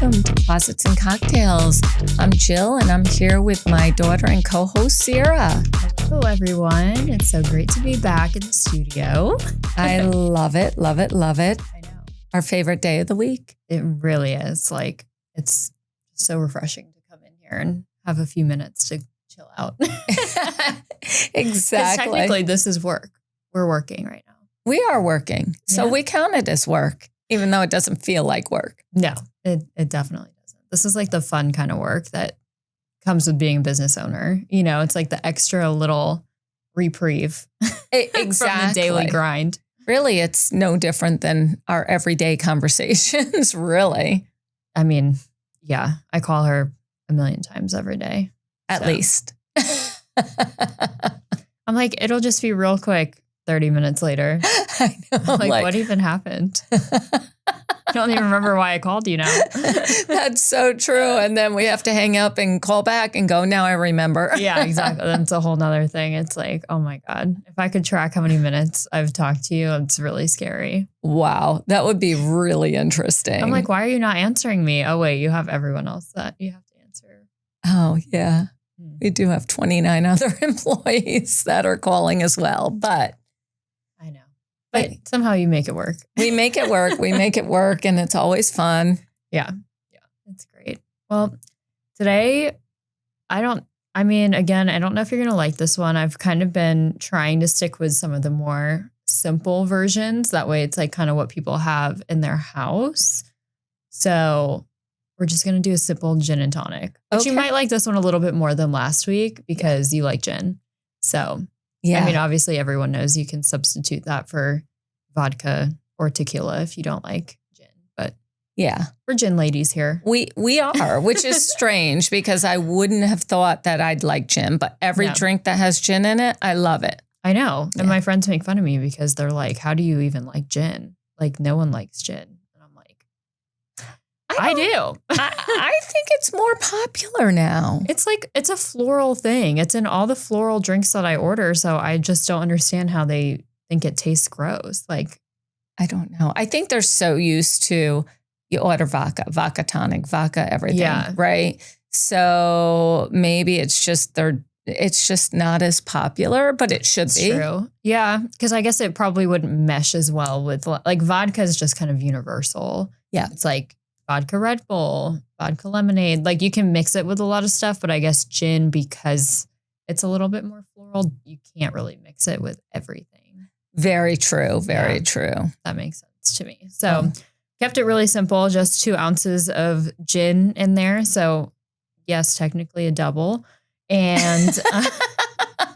welcome to Closets and Cocktails. I'm Jill, and I'm here with my daughter and co-host, Sierra. Hello, everyone. It's so great to be back in the studio. I love it, love it, love it. I know. Our favorite day of the week. It really is. Like, it's so refreshing to come in here and have a few minutes to chill out. Exactly. Technically, this is work. We're working right now. We are working, so we count it as work, even though it doesn't feel like work. No, it definitely doesn't. This is like the fun kind of work that comes with being a business owner. You know, it's like the extra little reprieve Exactly. from the daily grind. Really, it's no different than our everyday conversations, really. I mean, yeah, I call her a million times every day. At least. I'm like, it'll just be real quick. 30 minutes later. I know. Like, what even happened? I don't even remember why I called you now. That's so true. And then we have to hang up and call back and go, now I remember. Yeah, exactly. That's a whole nother thing. It's like, oh my God, if I could track how many minutes I've talked to you, it's really scary. Wow. That would be really interesting. I'm like, why are you not answering me? Oh, wait, you have everyone else that you have to answer. Oh, yeah. We do have 29 other employees that are calling as well, but I know. But somehow you make it work. We make it work. We make it work, and it's always fun. Yeah. Yeah. It's great. Well, today, I don't know if you're going to like this one. I've kind of been trying to stick with some of the more simple versions. That way it's like kind of what people have in their house. So we're just going to do a simple gin and tonic. But you might like this one a little bit more than last week because you like gin. So yeah. I mean, obviously everyone knows you can substitute that for vodka or tequila if you don't like gin, but yeah, we're gin ladies here. We are, which is strange because I wouldn't have thought that I'd like gin, but every drink that has gin in it, I love it. I know. And my friends make fun of me because they're like, how do you even like gin? Like no one likes gin. And I'm like, I do. I think it's more popular now. It's like, it's a floral thing. It's in all the floral drinks that I order. So I just don't understand how they think it tastes gross. Like, I don't know. I think they're so used to, you order vodka tonic, vodka everything, right? So maybe it's just not as popular, but it should be. True. Yeah. Because I guess it probably wouldn't mesh as well with, like, vodka is just kind of universal. Yeah. It's like vodka Red Bull, vodka lemonade. Like you can mix it with a lot of stuff, but I guess gin, because it's a little bit more floral, you can't really mix it with everything. Very true. Very true. That makes sense to me. So kept it really simple, just 2 ounces of gin in there. So yes, technically a double. And,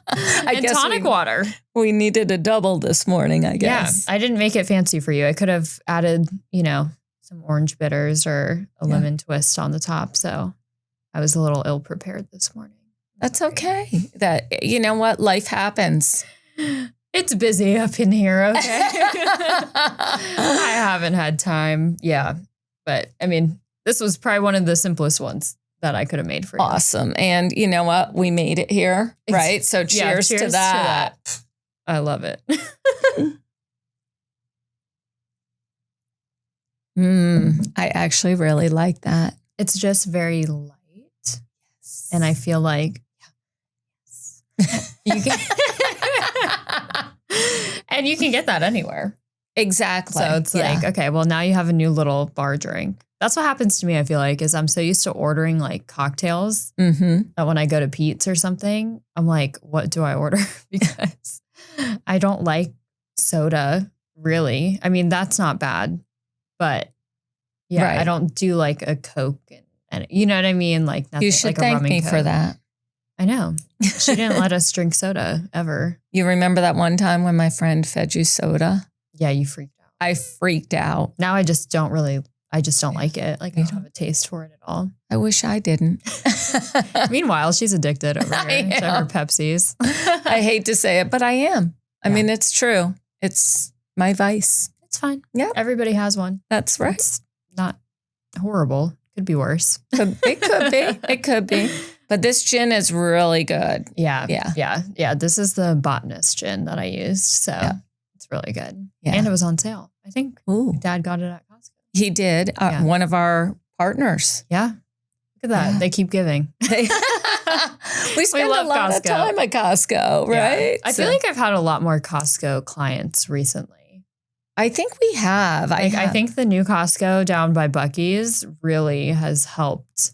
I guess tonic water. We needed a double this morning, I guess. Yeah, I didn't make it fancy for you. I could have added, some orange bitters or a lemon twist on the top. So I was a little ill prepared this morning. That's okay. That, you know what? Life happens. It's busy up in here, okay? I haven't had time. Yeah. But I mean, this was probably one of the simplest ones that I could have made for you. Awesome. And you know what? We made it here, right? So cheers to that. I love it. I actually really like that. It's just very light. Yes. And I feel like you can and you can get that anywhere. Exactly. So it's like, okay, well, now you have a new little bar drink. That's what happens to me, I feel like, is I'm so used to ordering like cocktails that when I go to Pete's or something, I'm like, what do I order? Because I don't like soda, really. I mean, that's not bad. But I don't do like a Coke and you know what I mean? Like nothing. You should like a thank rum and me Coke. for that. I know. She didn't let us drink soda ever. You remember that one time when my friend fed you soda? Yeah, you freaked out. I freaked out. Now I just don't like it. Like I don't have a taste for it at all. I wish I didn't. Meanwhile, she's addicted over here to her Pepsis. I hate to say it, but I am. I mean, it's true. It's my vice. It's fine. Yeah. Everybody has one. That's right. It's not horrible. Could be worse. It could be. It could be. But this gin is really good. Yeah. This is the botanist gin that I used. So it's really good. Yeah. And it was on sale. I think Dad got it at Costco. He did. One of our Partners. Yeah. Look at that. Yeah. They keep giving. We spend a lot of time at Costco, right? Yeah. I feel like I've had a lot more Costco clients recently. I think we have. I think the new Costco down by Buc-ee's really has helped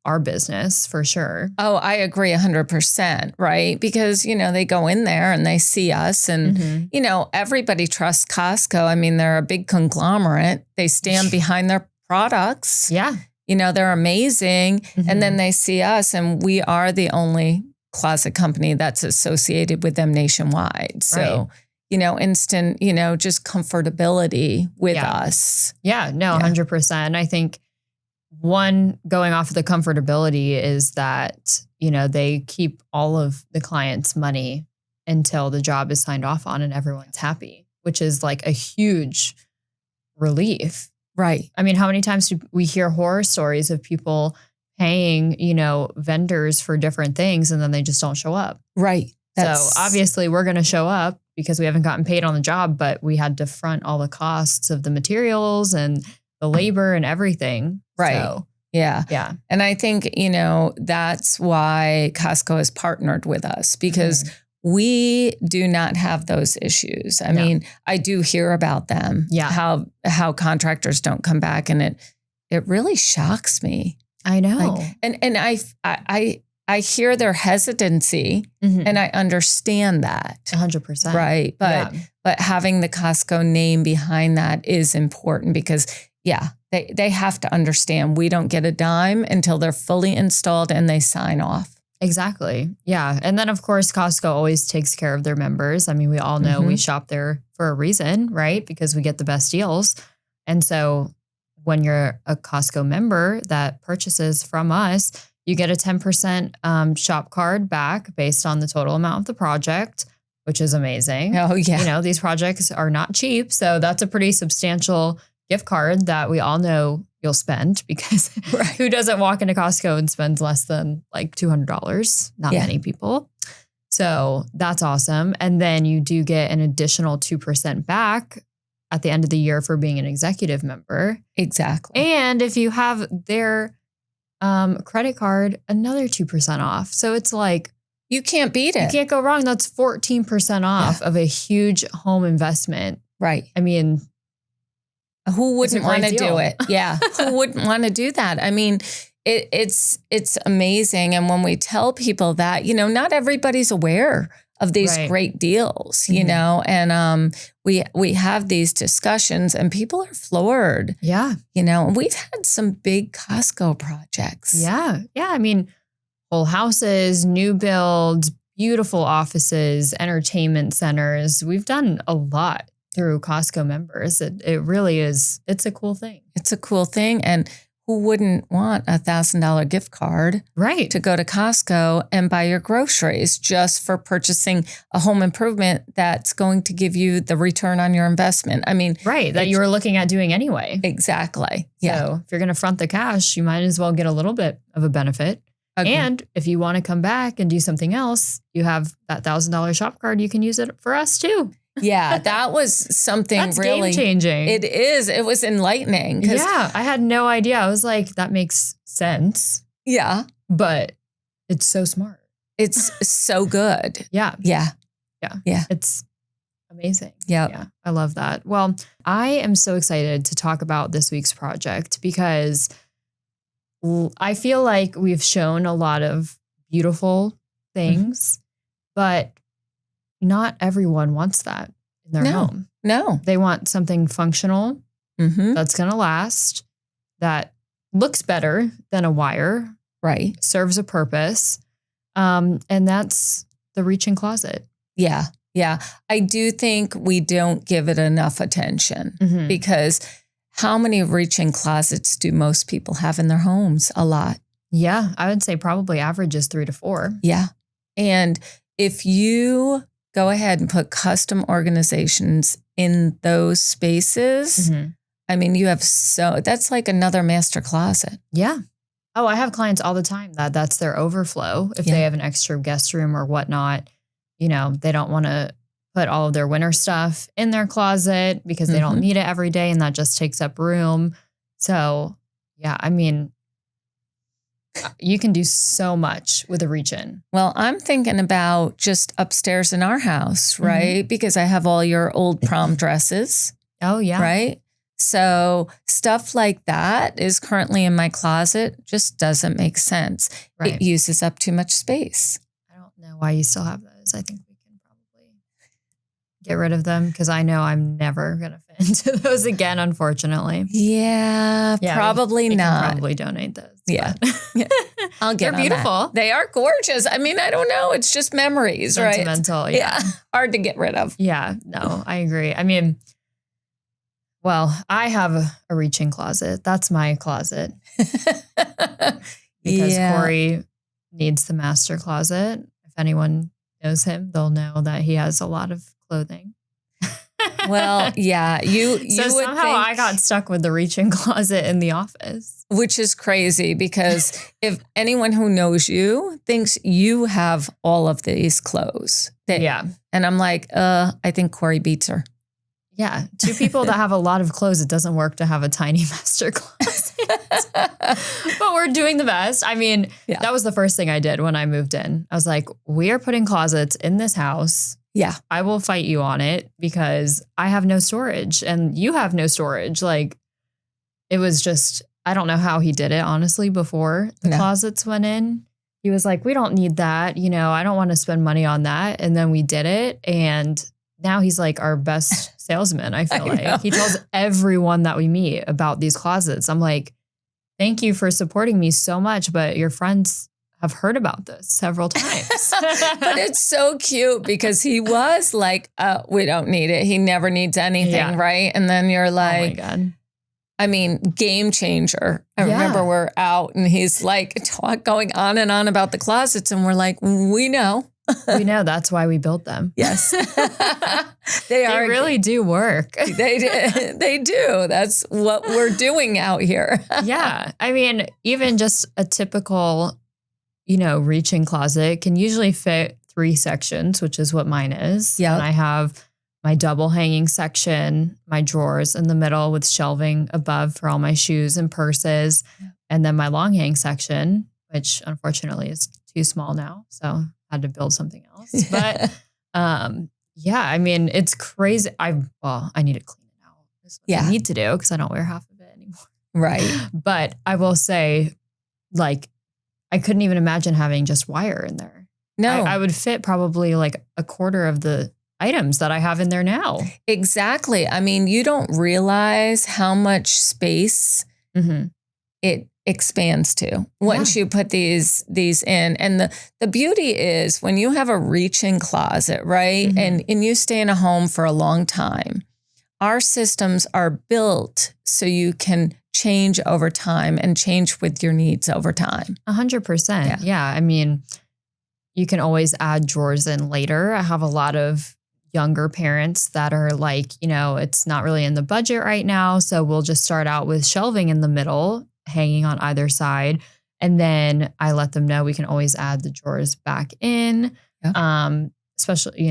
our business for sure. Oh, I agree 100%, right? Because, they go in there and they see us and, everybody trusts Costco. I mean, they're a big conglomerate. They stand behind their products. Yeah. They're amazing. Mm-hmm. And then they see us and we are the only closet company that's associated with them nationwide. So, instant, just comfortability with us. Yeah, no, 100%. I think one, going off of the comfortability is that, they keep all of the clients' money until the job is signed off on and everyone's happy, which is like a huge relief. Right. I mean, how many times do we hear horror stories of people paying, vendors for different things and then they just don't show up? Right. So obviously we're going to show up because we haven't gotten paid on the job, but we had to front all the costs of the materials and the labor and everything. Right. So, yeah. Yeah. And I think, that's why Costco has partnered with us because we do not have those issues. I mean, I do hear about them. Yeah. How contractors don't come back, and it really shocks me. I know. And I hear their hesitancy, and I understand that 100%. Right. But having the Costco name behind that is important because they have to understand we don't get a dime until they're fully installed and they sign off. Exactly. Yeah. And then, of course, Costco always takes care of their members. I mean, we all know we shop there for a reason, right? Because we get the best deals. And so when you're a Costco member that purchases from us, you get a 10% shop card back based on the total amount of the project, which is amazing. Oh, yeah. These projects are not cheap. So that's a pretty substantial gift card that we all know you'll spend because who doesn't walk into Costco and spends less than like $200? Not many people. So that's awesome. And then you do get an additional 2% back at the end of the year for being an executive member. Exactly. And if you have their credit card, another 2% off. So it's like, you can't beat it. You can't go wrong. That's 14% off of a huge home investment. Right. I mean, who wouldn't want to do it? Yeah. Who wouldn't want to do that? I mean, it's amazing. And when we tell people that, not everybody's aware of these great deals, and we have these discussions and people are floored. Yeah. And we've had some big Costco projects. Yeah. Yeah. I mean, whole houses, new builds, beautiful offices, entertainment centers. We've done a lot through Costco members. It really is. It's a cool thing. It's a cool thing. And who wouldn't want $1,000 gift card to go to Costco and buy your groceries just for purchasing a home improvement that's going to give you the return on your investment? I mean, that you were looking at doing anyway. Exactly. Yeah. So if you're going to front the cash, you might as well get a little bit of a benefit. Okay. And if you want to come back and do something else, you have that $1,000 shop card. You can use it for us too. Yeah, that was something That's really game-changing. It is. It was enlightening. Yeah, I had no idea. I was like, that makes sense. Yeah. But it's so smart. It's so good. Yeah. Yeah. Yeah. Yeah. It's amazing. Yep. Yeah. I love that. Well, I am so excited to talk about this week's project because I feel like we've shown a lot of beautiful things, but not everyone wants that in their home. No. They want something functional that's going to last, that looks better than a wire. Right. Serves a purpose. And that's the reach-in closet. Yeah. Yeah. I do think we don't give it enough attention because how many reach-in closets do most people have in their homes? A lot. Yeah. I would say probably average is 3 to 4. Yeah. And if you go ahead and put custom organizations in those spaces, I mean, you have that's like another master closet. Yeah. Oh, I have clients all the time that's their overflow. If they have an extra guest room or whatnot, they don't want to put all of their winter stuff in their closet because they don't need it every day and that just takes up room. So Yeah. I mean, you can do so much with a reach-in. Well, I'm thinking about just upstairs in our house, right? Because I have all your old prom dresses. Oh, yeah. Right? So stuff like that is currently in my closet. Just doesn't make sense. Right. It uses up too much space. I don't know why you still have those. I think we can probably get rid of them because I know I'm never going to fit into those again, unfortunately. Yeah, probably we not. Can probably donate those. Yeah. Yeah. I'll get They're beautiful. That. They are gorgeous. I mean, I don't know. It's just memories, right? Sentimental. Yeah. Hard to get rid of. Yeah. No, I agree. I mean, well, I have a reach-in closet. That's my closet. Because Corey needs the master closet. If anyone knows him, they'll know that he has a lot of clothing. Well, yeah, you so would somehow think, I got stuck with the reach-in closet in the office, which is crazy because if anyone who knows you thinks you have all of these clothes, and I'm like, I think Corey beats her. Yeah, two people that have a lot of clothes, it doesn't work to have a tiny master closet. But we're doing the best. I mean, that was the first thing I did when I moved in. I was like, we are putting closets in this house. Yeah. I will fight you on it because I have no storage and you have no storage. Like, it was just, I don't know how he did it, honestly, before the closets went in. He was like, we don't need that. You know, I don't want to spend money on that. And then we did it. And now he's like our best salesman, I feel like. He tells everyone that we meet about these closets. I'm like, thank you for supporting me so much, but your friends have heard about this several times. But it's so cute because he was like, we don't need it. He never needs anything, right? And then you're like, oh my God. I mean, game changer. I remember we're out and he's like going on and on about the closets and we're like, we know. We know that's why we built them. Yes. They really do work. They do. That's what we're doing out here. Yeah. I mean, even just a typical, reach-in closet can usually fit 3 sections, which is what mine is. Yeah. And I have my double hanging section, my drawers in the middle with shelving above for all my shoes and purses. Yeah. And then my long hang section, which unfortunately is too small now. So had to build something else. But I mean, it's crazy. I need to clean it out. That's what I need to do because I don't wear half of it anymore. Right. But I will say, like, I couldn't even imagine having just wire in there. No. I would fit probably like a quarter of the items that I have in there now. Exactly. I mean, you don't realize how much space it expands to once you put these in. And the beauty is when you have a reach-in closet, right? And you stay in a home for a long time, our systems are built so you can change over time and change with your needs over time. 100%. Yeah. I mean, you can always add drawers in later. I have a lot of younger parents that are like, it's not really in the budget right now. So we'll just start out with shelving in the middle, hanging on either side. And then I let them know we can always add the drawers back in. Yeah. Especially,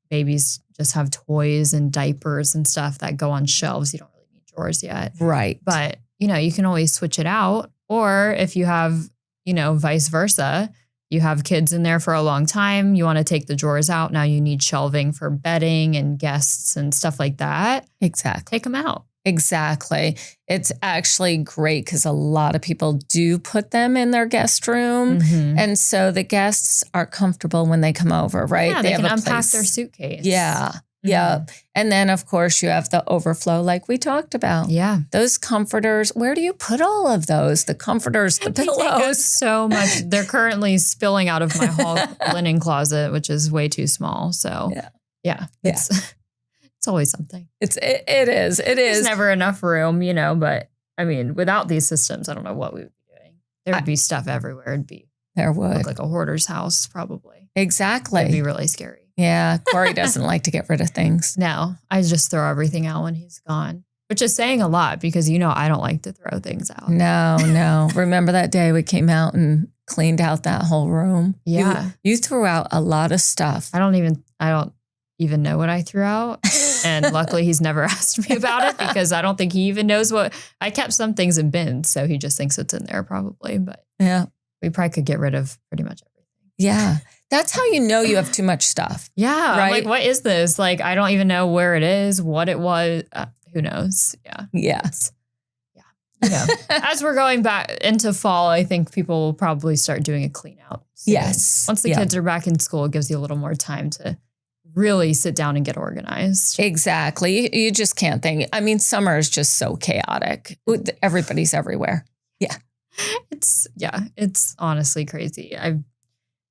babies just have toys and diapers and stuff that go on shelves. You don't really need drawers yet. Right. But, you can always switch it out. Or if you have, vice versa, you have kids in there for a long time. You want to take the drawers out. Now you need shelving for bedding and guests and stuff like that. Exactly. Take them out. Exactly. It's actually great because a lot of people do put them in their guest room. And so the guests are comfortable when they come over, right? Yeah, they can unpack their suitcase. Yeah. Yeah. And then, of course, you have the overflow like we talked about. Yeah. Those comforters, where do you put all of those? The comforters, the pillows. They take so much. They're currently spilling out of my hall linen closet, which is way too small. So, it's always something. It is. There's never enough room, but I mean, without these systems, I don't know what we would be doing. There would be stuff everywhere. There would. Look like a hoarder's house, probably. Exactly. It'd be really scary. Yeah. Corey doesn't like to get rid of things. No, I just throw everything out when he's gone, which is saying a lot because, I don't like to throw things out. No. Remember that day we came out and cleaned out that whole room? Yeah. You threw out a lot of stuff. I don't even know what I threw out. And luckily he's never asked me about it because I don't think he even knows I kept some things in bins. So he just thinks it's in there probably. But yeah, we probably could get rid of pretty much everything. Yeah. That's how you know you have too much stuff. Yeah. Right? I'm like, what is this? Like, I don't even know where it is, what it was. Who knows? Yeah. Yes. Yeah. As we're going back into fall, I think people will probably start doing a clean out soon. Yes. Once the kids are back in school, it gives you a little more time to really sit down and get organized. Exactly. You just can't think. I mean, summer is just so chaotic. Everybody's everywhere. Yeah. It's honestly crazy.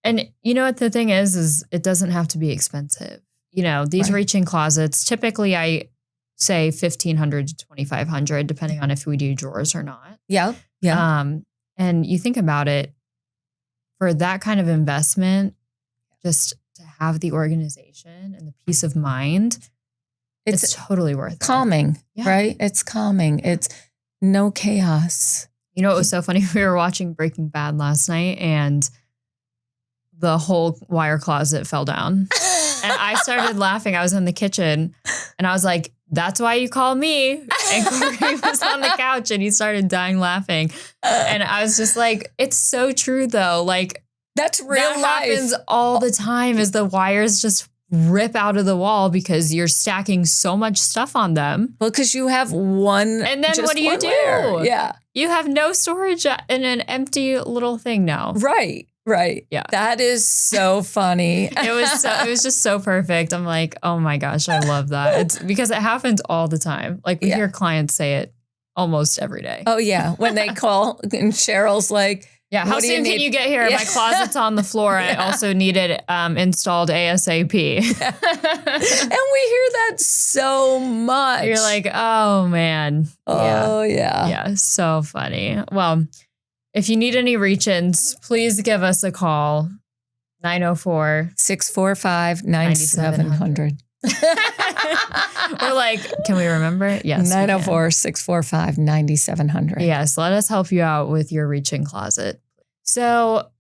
And you know what the thing is it doesn't have to be expensive. You know, these reach-in closets, typically I say $1,500 to $2,500, depending on if we do drawers or not. Yeah. Yeah. And you think about it, for that kind of investment, just to have the organization and the peace of mind, it's totally worth it. Calming, right? It's calming. It's no chaos. You know, it was so funny. We were watching Breaking Bad last night and the whole wire closet fell down. And I started laughing. I was in the kitchen and I was like, that's why you call me. And Corey was on the couch and he started dying laughing. And I was just like, it's so true though. Like that's real that life. Happens all the time is the wires just rip out of the wall because you're stacking so much stuff on them. Well, because you have one. And then what do you do? Layer. Yeah. You have no storage in an empty little thing now. Right. Right. Yeah. That is so funny. It was just so perfect. I'm like, oh my gosh, I love that. It's because it happens all the time. Like we hear clients say it almost every day. Oh yeah. When they call and Cheryl's like, yeah, how soon can you get here? Yeah. My closet's on the floor. I also need it installed ASAP. And we hear that so much. You're like, oh man. Oh yeah. Yeah, so funny. Well, if you need any reach-ins, please give us a call. 904-645-9700. We're like, can we remember? Yes. 904-645-9700. Yes, let us help you out with your reach-in closet. So,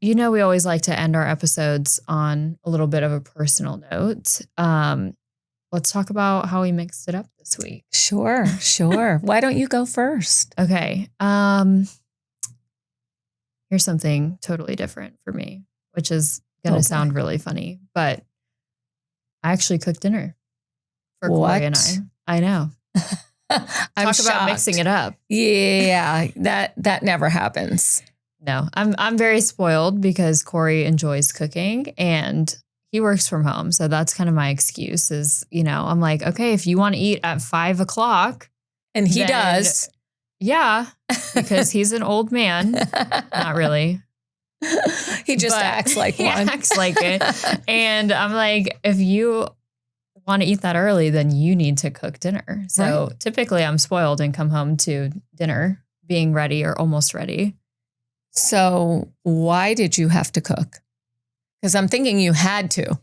you know, we always like to end our episodes on a little bit of a personal note. Let's talk about how we mixed it up this week. Sure. Why don't you go first? Okay. Here's something totally different for me, which is going to sound really funny, but I actually cooked dinner for Corey and I. I know. I'm Talk about mixing it up. Yeah, that never happens. No, I'm very spoiled because Corey enjoys cooking and he works from home. So that's kind of my excuse is, you know, I'm like, okay, if you want to eat at 5 o'clock. And he does. Yeah, because he's an old man. Not really. He just acts like one. Acts like it. And I'm like, if you want to eat that early, then you need to cook dinner. So typically I'm spoiled and come home to dinner being ready or almost ready. So why did you have to cook? Because I'm thinking you had to.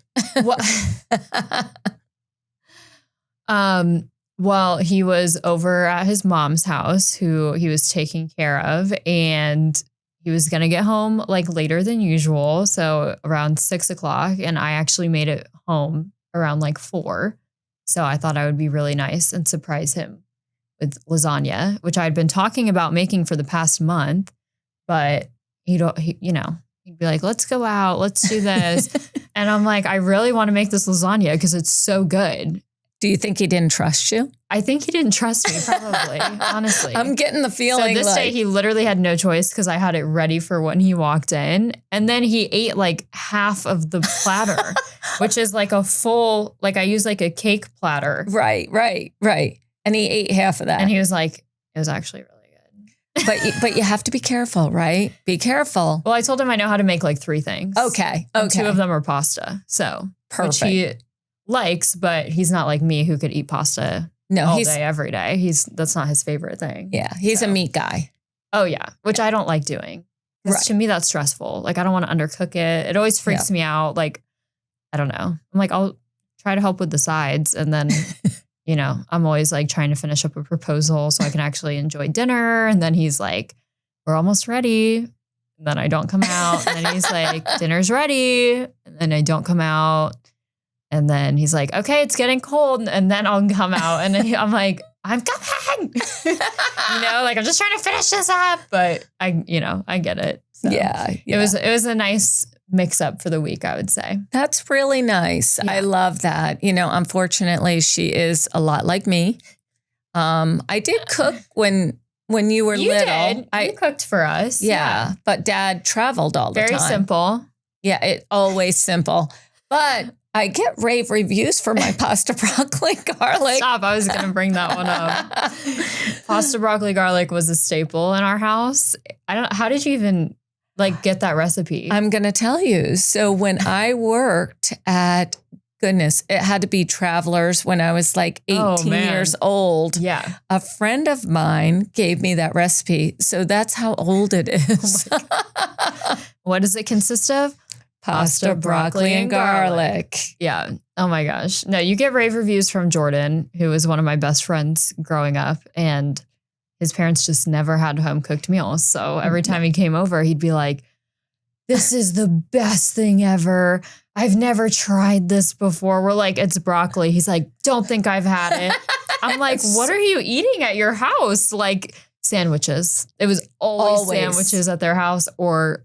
Well, he was over at his mom's house who he was taking care of and he was going to get home like later than usual. So around 6 o'clock and I actually made it home around like 4. So I thought I would be really nice and surprise him with lasagna, which I'd been talking about making for the past month, but he'd be like, let's go out, let's do this. And I'm like, I really want to make this lasagna because it's so good. Do you think he didn't trust you? I think he didn't trust me, probably, honestly. I'm getting the feeling. So this day he literally had no choice because I had it ready for when he walked in. And then he ate like half of the platter, which is like a full, like I use like a cake platter. Right. And he ate half of that. And he was like, it was actually really good. But you have to be careful, right? Be careful. Well, I told him I know how to make like 3 things. Okay. 2 of them are pasta. So perfect. Which he likes, but he's not like me who could eat pasta all day, every day. That's not his favorite thing. Yeah. He's a meat guy. Oh yeah. Which I don't like doing. Because to me, that's stressful. Like I don't want to undercook it. It always freaks me out. Like, I don't know. I'm like, I'll try to help with the sides. And then, you know, I'm always like trying to finish up a proposal so I can actually enjoy dinner. And then he's like, we're almost ready. And then I don't come out. And then he's like, dinner's ready. And then I don't come out. And then he's like, okay, it's getting cold. And then I'll come out. And I'm like, I'm coming. Like I'm just trying to finish this up. But I get it. So yeah. It was a nice mix up for the week, I would say. That's really nice. Yeah. I love that. Unfortunately, she is a lot like me. I did cook when you were little. You cooked for us. Yeah. But Dad traveled all the time. Very simple. Yeah. It always simple. But I get rave reviews for my pasta broccoli garlic. Stop. I was going to bring that one up. Pasta broccoli garlic was a staple in our house. How did you even get that recipe? I'm going to tell you. So when I worked at, goodness, it had to be Travelers when I was 18 years old. Yeah. A friend of mine gave me that recipe. So that's how old it is. What does it consist of? Pasta, broccoli, and garlic. Yeah. Oh my gosh. No, you get rave reviews from Jordan, who was one of my best friends growing up. And his parents just never had home cooked meals. So every time he came over, he'd be like, this is the best thing ever. I've never tried this before. We're like, it's broccoli. He's like, don't think I've had it. I'm like, what are you eating at your house? Sandwiches. It was always sandwiches at their house or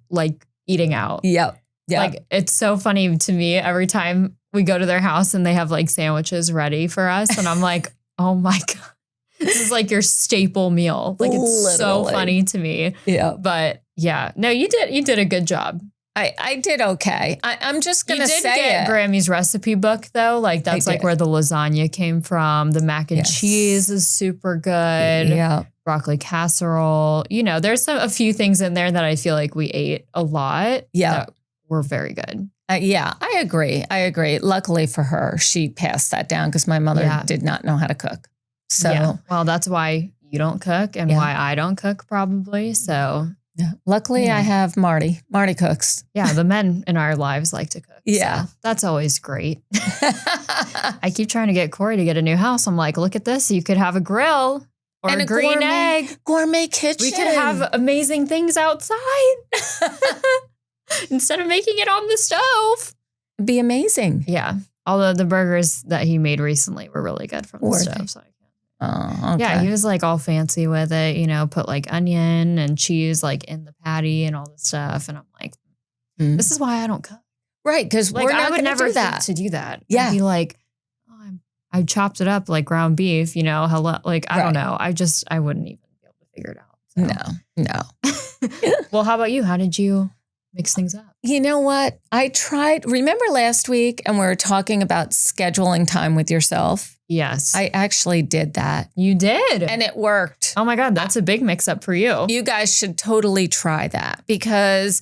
eating out. Yep. Yeah. It's so funny to me every time we go to their house and they have sandwiches ready for us. And I'm like, oh my God, this is your staple meal. It's literally so funny to me. Yeah. But yeah, no, you did a good job. I did okay. I'm just going to say You did get Grammy's recipe book though. That's where the lasagna came from. The mac and cheese is super good. Yeah. Broccoli casserole. There's a few things in there that I feel like we ate a lot. Yeah. That were very good. Yeah, I agree. Luckily for her, she passed that down because my mother did not know how to cook. So, well, that's why you don't cook and why I don't cook probably. So, luckily I have Marty. Marty cooks. Yeah, the men in our lives like to cook. Yeah. So that's always great. I keep trying to get Corey to get a new house. I'm like, look at this. You could have a grill or a green egg. Gourmet kitchen. We could have amazing things outside. Instead of making it on the stove. It'd be amazing. Yeah. Although the burgers that he made recently were really good from the stove. So okay. Yeah, he was all fancy with it, put onion and cheese in the patty and all this stuff. And I'm like, this is why I don't cook. Right, because we're not going to do that. To do that. Yeah. I'd be like, I chopped it up like ground beef, hello. I don't know. I wouldn't even be able to figure it out. So. No. Well, how about you? How did you mix things up? You know what? I tried. Remember last week and we were talking about scheduling time with yourself? Yes. I actually did that. You did? And it worked. Oh my God, that's a big mix up for you. You guys should totally try that because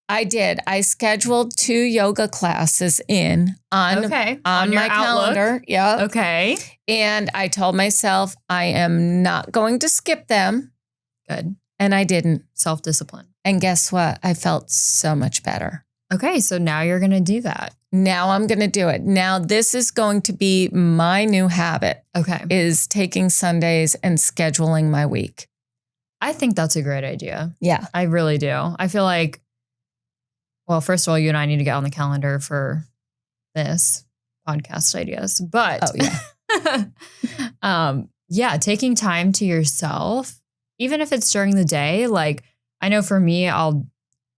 I did. I scheduled 2 yoga classes on my calendar. Yeah. Okay. And I told myself I am not going to skip them. Good. And I didn't. Self-discipline. And guess what? I felt so much better. Okay, so now you're going to do that. Now I'm going to do it. Now this is going to be my new habit. Okay. Is taking Sundays and scheduling my week. I think that's a great idea. Yeah. I really do. I feel like, well, first of all, you and I need to get on the calendar for this podcast ideas. But yeah, taking time to yourself, even if it's during the day, I know for me,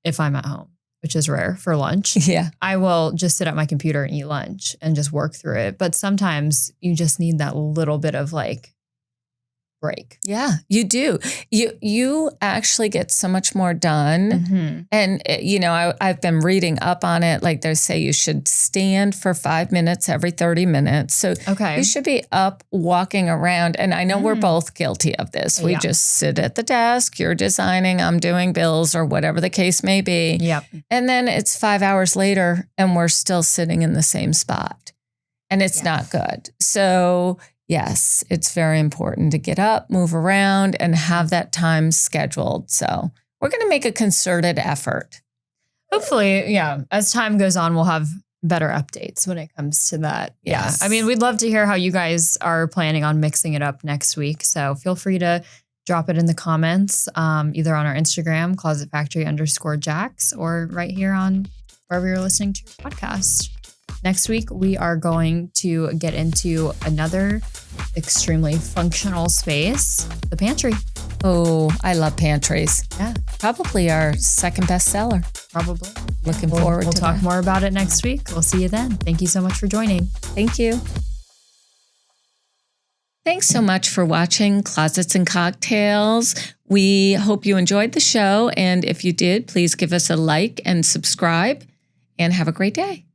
if I'm at home, which is rare for lunch, I will just sit at my computer and eat lunch and just work through it. But sometimes you just need that little bit of break. Yeah, you do. You actually get so much more done. Mm-hmm. And, I've been reading up on it. They say you should stand for 5 minutes every 30 minutes. So you should be up walking around. And I know we're both guilty of this. We just sit at the desk. You're designing, I'm doing bills or whatever the case may be. Yep. And then it's 5 hours later and we're still sitting in the same spot. And it's not good. So yes, it's very important to get up, move around, and have that time scheduled. So we're going to make a concerted effort. Hopefully, as time goes on, we'll have better updates when it comes to that. Yes. Yeah. I mean, we'd love to hear how you guys are planning on mixing it up next week. So feel free to drop it in the comments, either on our Instagram, closetfactory_Jax, or right here on wherever you're listening to your podcast. Next week, we are going to get into another extremely functional space, the pantry. Oh, I love pantries. Yeah. Probably our second best seller. Probably. Looking forward to We'll talk that. more about it next week. We'll see you then. Thank you so much for joining. Thank you. Thanks so much for watching Closets and Cocktails. We hope you enjoyed the show. And if you did, please give us a like and subscribe and have a great day.